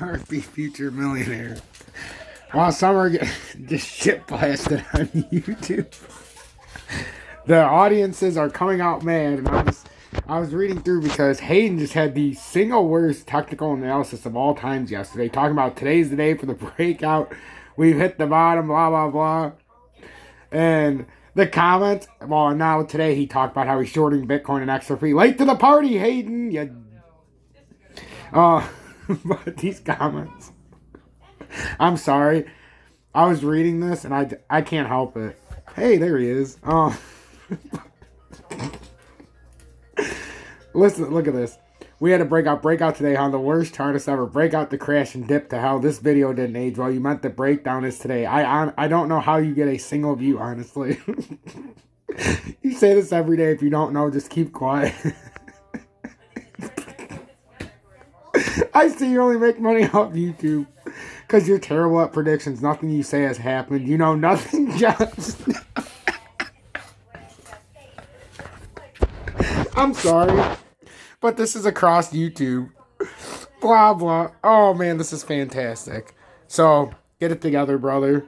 Xrp future millionaire. While some are getting just shit blasted on YouTube, the audiences are coming out mad, and I was reading through because Hayden just had the single worst technical analysis of all times yesterday, talking about today's the day for the breakout. We've hit the bottom, blah, blah, blah. And the comments, well, now today he talked about how he's shorting Bitcoin and Xrp. Late to the party, Hayden. But these comments, I'm sorry. I was reading this and I can't help it. Hey, there he is. Listen, look at this. We had a breakout today on the worst chartist ever. Breakout to crash and dip to hell. This video didn't age well. You meant the breakdown is today. I don't know how you get a single view, honestly. You say this every day. If you don't know, just keep quiet. I see you only make money off YouTube because you're terrible at predictions. Nothing you say has happened. You know nothing just... I'm sorry, but this is across YouTube. Blah, blah. Oh, man, this is fantastic. So, get it together, brother.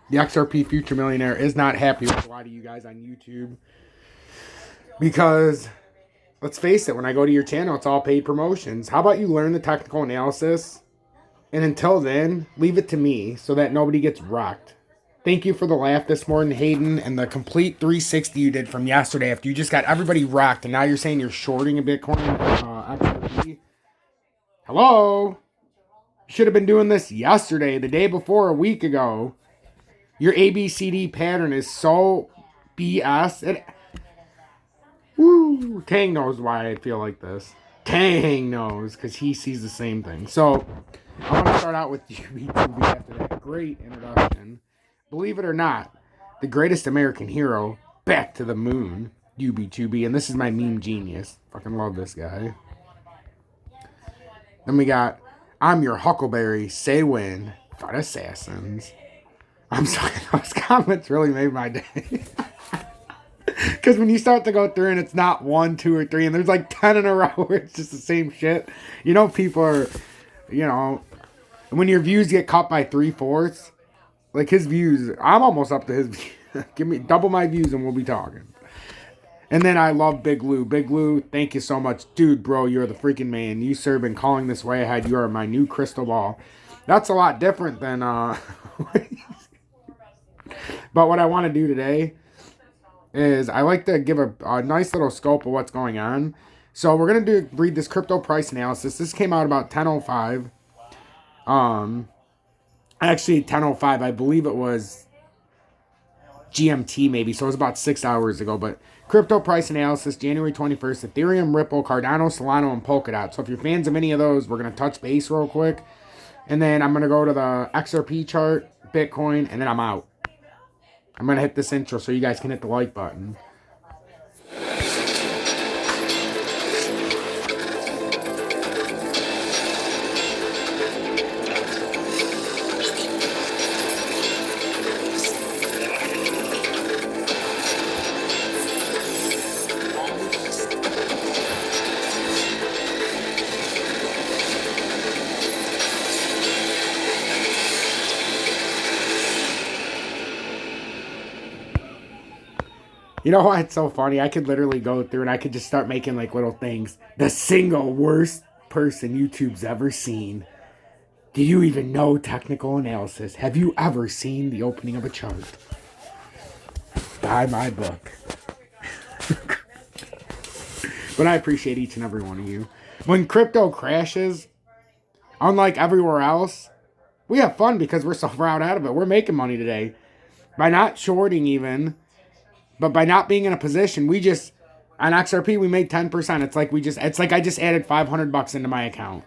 The XRP future millionaire is not happy with a lot of you guys on YouTube. Because, let's face it, when I go to your channel, it's all paid promotions. How about you learn the technical analysis? And until then, leave it to me so that nobody gets rocked. Thank you for the laugh this morning, Hayden, and the complete 360 you did from yesterday after you just got everybody rocked, and now you're saying you're shorting a Bitcoin XRP. Hello? You should have been doing this yesterday, the day before, a week ago. Your ABCD pattern is so BS. Woo! Tang knows why I feel like this. Tang knows, because he sees the same thing. So, I want to start out with YouTube after that great introduction. Believe it or not, the greatest American hero, back to the moon, UB2B, and this is my meme genius. Fucking love this guy. Then we got, I'm your Huckleberry, say when, fight assassins. I'm sorry, those comments really made my day. Because when you start to go through and it's not 1, 2, or 3, and there's like 10 in a row where it's just the same shit. You know, people are, you know, when your views get cut by 3/4, like his views, I'm almost up to his views. Give me double my views and we'll be talking. And then I love Big Lou. Big Lou, thank you so much. Dude, bro, you're the freaking man. You, sir, been calling this way ahead. You are my new crystal ball. That's a lot different than... But what I want to do today is I like to give a nice little scope of what's going on. So we're going to read this crypto price analysis. This came out about 10:05. Actually, 10:05, I believe it was GMT maybe, so it was about 6 hours ago. But crypto price analysis, January 21st, Ethereum, Ripple, Cardano, Solana, and Polkadot. So if you're fans of any of those, we're going to touch base real quick. And then I'm going to go to the XRP chart, Bitcoin, and then I'm out. I'm going to hit this intro so you guys can hit the like button. You know why it's so funny? I could literally go through and I could just start making like little things. The single worst person YouTube's ever seen. Do you even know technical analysis? Have you ever seen the opening of a chart? Buy my book. But I appreciate each and every one of you. When crypto crashes, unlike everywhere else, we have fun because we're so far out of it. We're making money today. By not shorting even... But by not being in a position, we just, on XRP, we made 10%. It's like I just added $500 into my account.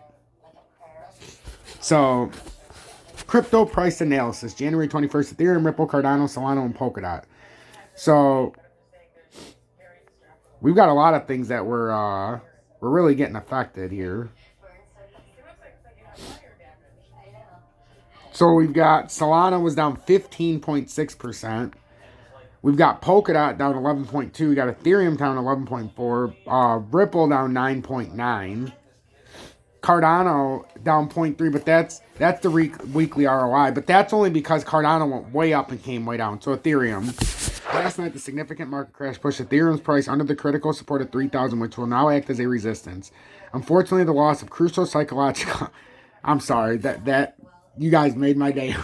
So, crypto price analysis, January 21st, Ethereum, Ripple, Cardano, Solana, and Polkadot. So, we've got a lot of things that we're really getting affected here. So, we've got Solana was down 15.6%. We've got Polkadot down 11.2. We got Ethereum down 11.4. Ripple down 9.9. Cardano down 0.3, but that's the weekly ROI. But that's only because Cardano went way up and came way down. So Ethereum. Last night, the significant market crash pushed Ethereum's price under the critical support of 3,000, which will now act as a resistance. Unfortunately, the loss of crucial psychological... I'm sorry, that you guys made my day.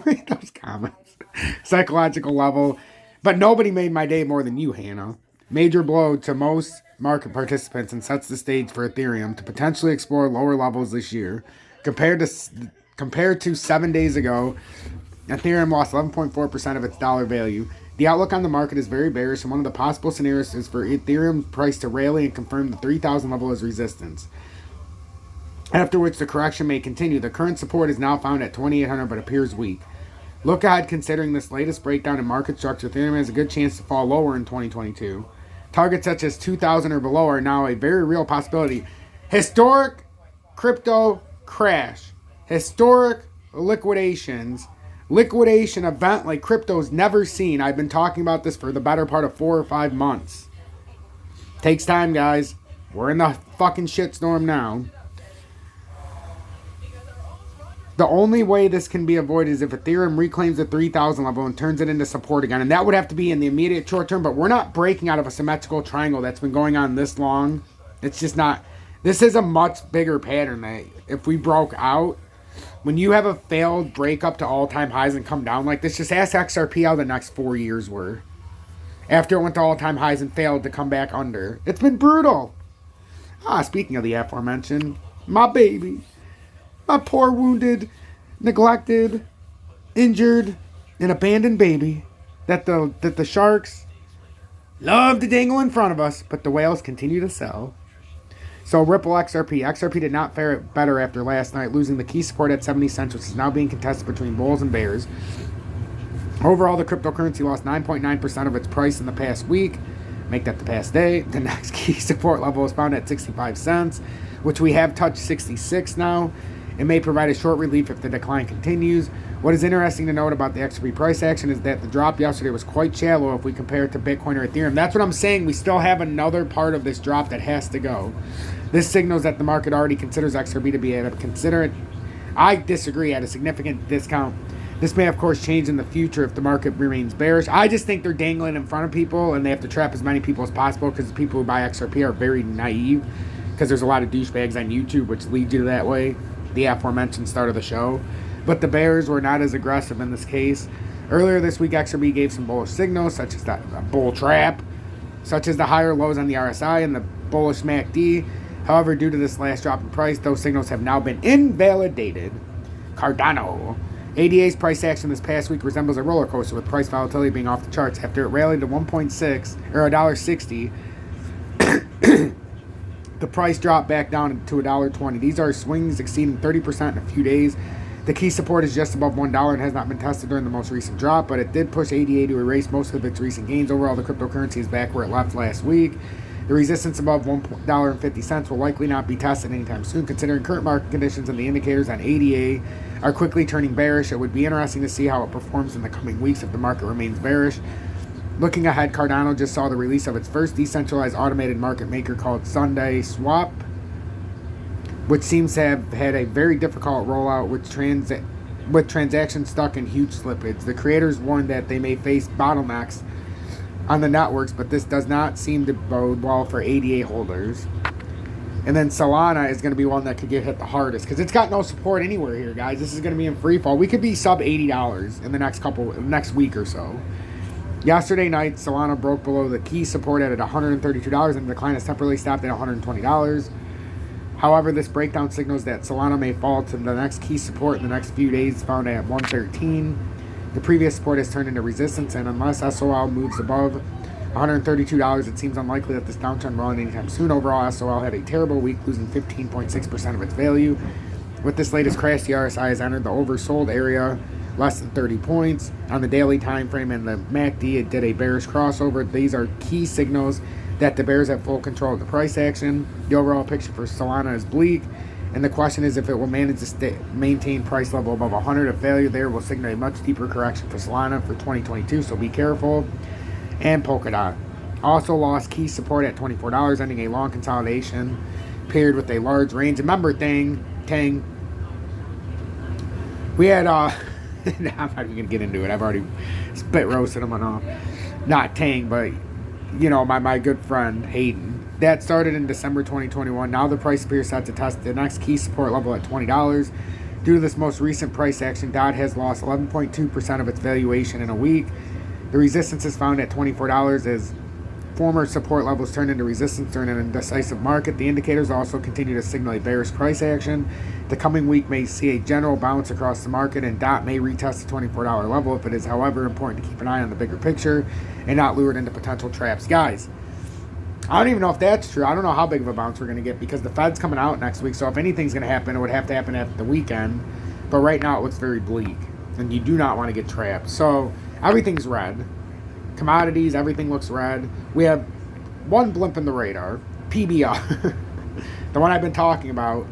Read those comments. Psychological level. But nobody made my day more than you, Hannah. Major blow to most market participants and sets the stage for Ethereum to potentially explore lower levels this year. Compared to 7 days ago, Ethereum lost 11.4% of its dollar value. The outlook on the market is very bearish, and one of the possible scenarios is for Ethereum price to rally and confirm the 3,000 level as resistance, after which the correction may continue. The current support is now found at 2,800 but appears weak. Look ahead, considering this latest breakdown in market structure, Ethereum has a good chance to fall lower in 2022. Targets such as 2,000 or below are now a very real possibility. Historic crypto crash. Historic liquidations. Liquidation event like crypto's never seen. I've been talking about this for the better part of 4 or 5 months. Takes time, guys. We're in the fucking shitstorm now. The only way this can be avoided is if Ethereum reclaims the 3,000 level and turns it into support again. And that would have to be in the immediate short term. But we're not breaking out of a symmetrical triangle that's been going on this long. It's just not. This is a much bigger pattern that if we broke out, when you have a failed breakup to all-time highs and come down like this, just ask XRP how the next 4 years were. After it went to all-time highs and failed to come back under. It's been brutal. Speaking of the aforementioned, my baby. My poor, wounded, neglected, injured, and abandoned baby that the sharks love to dangle in front of us, but the whales continue to sell. So Ripple XRP. XRP did not fare better after last night, losing the key support at 70 cents, which is now being contested between bulls and bears. Overall, the cryptocurrency lost 9.9% of its price in the past week. Make that the past day. The next key support level is found at 65 cents, which we have touched 66 now. It may provide a short relief if the decline continues. What is interesting to note about the XRP price action is that the drop yesterday was quite shallow if we compare it to Bitcoin or Ethereum. That's what I'm saying. We still have another part of this drop that has to go. This signals that the market already considers XRP to be able to consider it. I disagree, at a significant discount. This may, of course, change in the future if the market remains bearish. I just think they're dangling in front of people, and they have to trap as many people as possible because the people who buy XRP are very naive because there's a lot of douchebags on YouTube, which leads you that way. The aforementioned start of the show. But the bears were not as aggressive in this case. Earlier this week, XRP gave some bullish signals, such as that bull trap, such as the higher lows on the RSI and the bullish MACD. However, due to this last drop in price, those signals have now been invalidated. Cardano. ADA's price action this past week resembles a roller coaster, with price volatility being off the charts. After it rallied to 1.6 or $1.60, the price dropped back down to $1.20. These are swings exceeding 30% in a few days. The key support is just above $1 and has not been tested during the most recent drop, but it did push ADA to erase most of its recent gains. Overall, the cryptocurrency is back where it left last week. The resistance above $1.50 will likely not be tested anytime soon, considering current market conditions, and the indicators on ADA are quickly turning bearish. It would be interesting to see how it performs in the coming weeks if the market remains bearish. Looking ahead, Cardano just saw the release of its first decentralized automated market maker called Sunday Swap, which seems to have had a very difficult rollout with transactions stuck in huge slippage. The creators warned that they may face bottlenecks on the networks, but this does not seem to bode well for ADA holders. And then Solana is going to be one that could get hit the hardest because it's got no support anywhere here, guys. This is going to be in free fall. We could be sub $80 in the next week or so. Yesterday night, Solana broke below the key support at $132, and the decline has temporarily stopped at $120. However, this breakdown signals that Solana may fall to the next key support in the next few days, found at $113. The previous support has turned into resistance, and unless SOL moves above $132, it seems unlikely that this downtrend will end anytime soon. Overall, SOL had a terrible week, losing 15.6% of its value. With this latest crash, the RSI has entered the oversold area, less than 30 points. On the daily time frame and the MACD, it did a bearish crossover. These are key signals that the bears have full control of the price action. The overall picture for Solana is bleak, and the question is if it will manage to maintain price level above 100. A failure there will signal a much deeper correction for Solana for 2022, so be careful. And Polkadot also lost key support at $24, ending a long consolidation paired with a large range. Remember, Tang, we had, I'm not even going to get into it. I've already spit roasted him on, not Tang, but, you know, my good friend, Hayden. That started in December 2021. Now the price appears set to test the next key support level at $20. Due to this most recent price action, DOT has lost 11.2% of its valuation in a week. The resistance is found at $24 as former support levels turn into resistance during an indecisive market. The indicators also continue to signal a bearish price action. The coming week may see a general bounce across the market, and DOT may retest the $24 level. If it is, however, important to keep an eye on the bigger picture and not lured into potential traps. Guys, I don't even know if that's true. I don't know how big of a bounce we're going to get because the Fed's coming out next week. So if anything's going to happen, it would have to happen after the weekend. But right now it looks very bleak, and you do not want to get trapped. So everything's red. Commodities, everything looks red. We have one blimp in the radar, PBR, the one I've been talking about,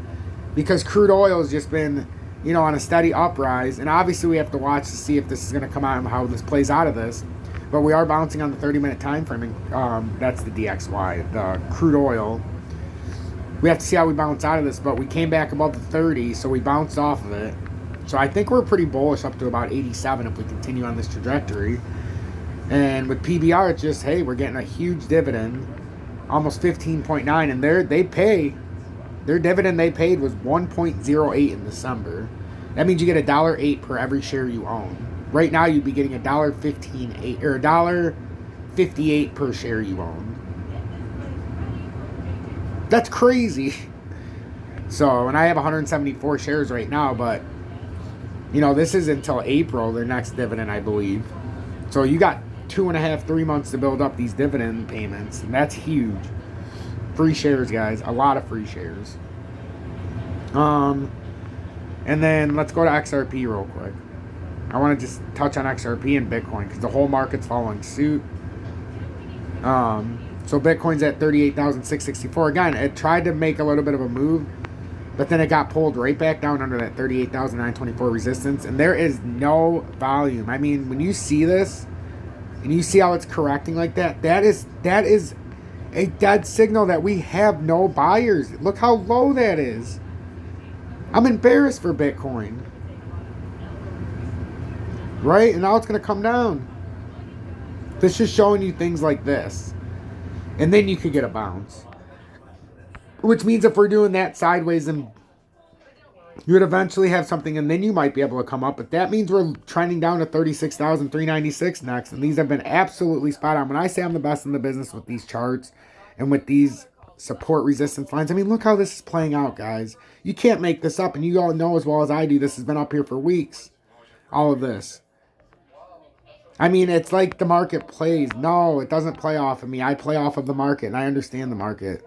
because crude oil has just been, you know, on a steady uprise. And obviously we have to watch to see if this is going to come out and how this plays out of this. But we are bouncing on the 30-minute time frame. That's the DXY, the crude oil. We have to see how we bounce out of this. But we came back above the 30, so we bounced off of it. So I think we're pretty bullish up to about 87 if we continue on this trajectory. And with PBR, it's just, hey, we're getting a huge dividend, almost 15.9. And their dividend they paid was 1.08 in December. That means you get $1.08 per every share you own. Right now, you'd be getting $1.15 or $1.58 per share you own. That's crazy. So, and I have 174 shares right now, but, you know, this is until April, their next dividend, I believe. So you got 2.5, 3 months to build up these dividend payments, and that's huge. Free shares, guys. A lot of free shares. And then let's go to XRP real quick. I want to just touch on XRP and Bitcoin because the whole market's following suit. So Bitcoin's at 38,664. Again, it tried to make a little bit of a move, but then it got pulled right back down under that 38,924 resistance. And there is no volume. I mean, when you see this and you see how it's correcting like that, that is a dead signal that we have no buyers. Look how low that is. I'm embarrassed for Bitcoin. Right? And now it's going to come down. This is showing you things like this. And then you could get a bounce. Which means if we're doing that sideways, then you would eventually have something, and then you might be able to come up. But that means we're trending down to 36,396 next. And these have been absolutely spot on. When I say I'm the best in the business with these charts and with these support resistance lines, I mean, look how this is playing out, guys. You can't make this up. And you all know as well as I do, this has been up here for weeks. All of this. I mean, it's like the market plays. No, it doesn't play off of me. I play off of the market, and I understand the market.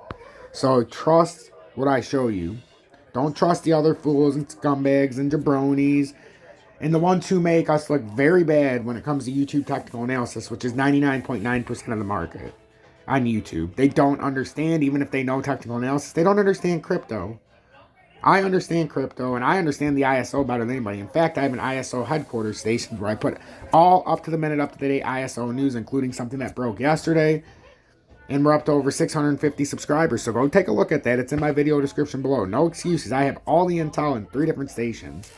So trust what I show you. Don't trust the other fools and scumbags and jabronis and the ones who make us look very bad when it comes to YouTube technical analysis, which is 99.9% of the market on YouTube. They don't understand, even if they know technical analysis, they don't understand crypto. I understand crypto, and I understand the ISO better than anybody. In fact, I have an ISO headquarters station where I put all up-to-the-minute, up-to-the-date ISO news, including something that broke yesterday. And we're up to over 650 subscribers. So go take a look at that. It's in my video description below. No excuses. I have all the intel in 3 different stations.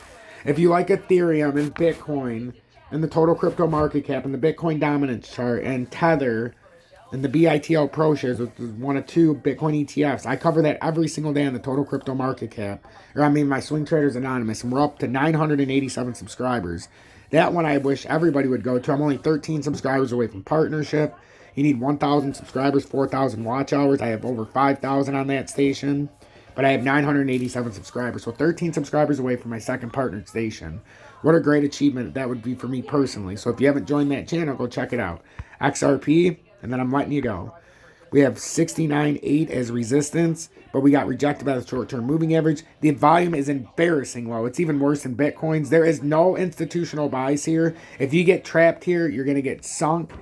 If you like Ethereum and Bitcoin and the total crypto market cap and the Bitcoin dominance chart and Tether and the BITL Pro shares, which is one of 2 Bitcoin ETFs, I cover that every single day on the total crypto market cap. Or I mean my Swing Traders Anonymous. And we're up to 987 subscribers. That one I wish everybody would go to. I'm only 13 subscribers away from partnership. You need 1,000 subscribers, 4,000 watch hours. I have over 5,000 on that station. But I have 987 subscribers. So 13 subscribers away from my second partnered station. What a great achievement that would be for me personally. So if you haven't joined that channel, go check it out. XRP, and then I'm letting you go. We have 69.8 as resistance, but we got rejected by the short-term moving average. The volume is embarrassing low. It's even worse than Bitcoin's. There is no institutional buys here. If you get trapped here, you're going to get sunk.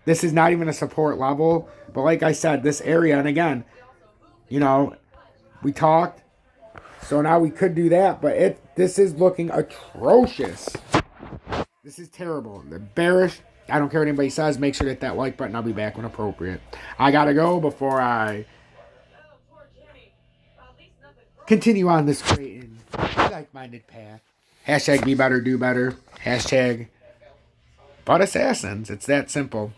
This is not even a support level. But like I said, this area, and again, you know, we talked. So now we could do that, but this is looking atrocious. This is terrible. They're bearish. I don't care what anybody says. Make sure to hit that like button. I'll be back when appropriate. I got to go before I continue on this great and like-minded path. Hashtag be better, do better. Hashtag but assassins. It's that simple.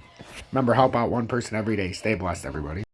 Remember, help out one person every day. Stay blessed, everybody.